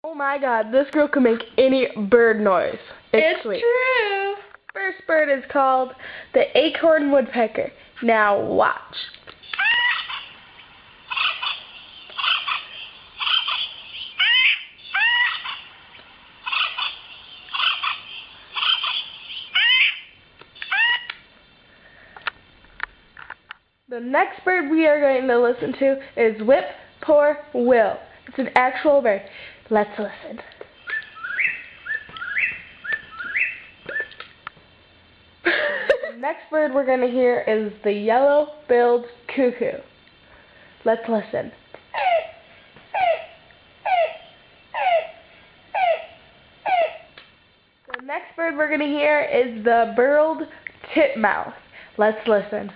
Oh my god, this girl can make any bird noise. It's sweet. true. First bird is called the acorn woodpecker. Now watch. The next bird we are going to listen to is whip poor will. It's an actual bird. Let's listen. The next bird we're going to hear is the yellow-billed cuckoo. Let's listen. The next bird we're going to hear is the burled titmouse. Let's listen.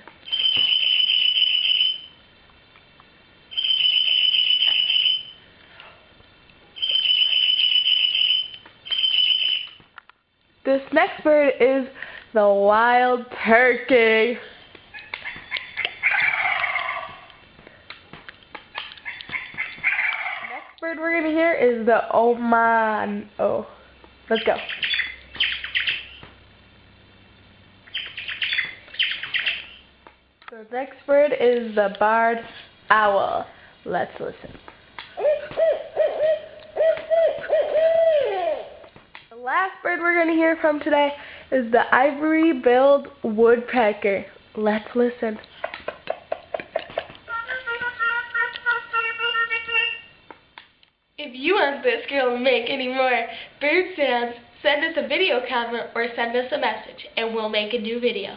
This next bird is the wild turkey. Next bird we're going to hear is the omano. Let's go. The next bird is the barred owl. Let's listen. The last bird we're going to hear from today is the ivory-billed woodpecker. Let's listen. If you want this girl to make any more bird sounds, send us a video comment or send us a message and we'll make a new video.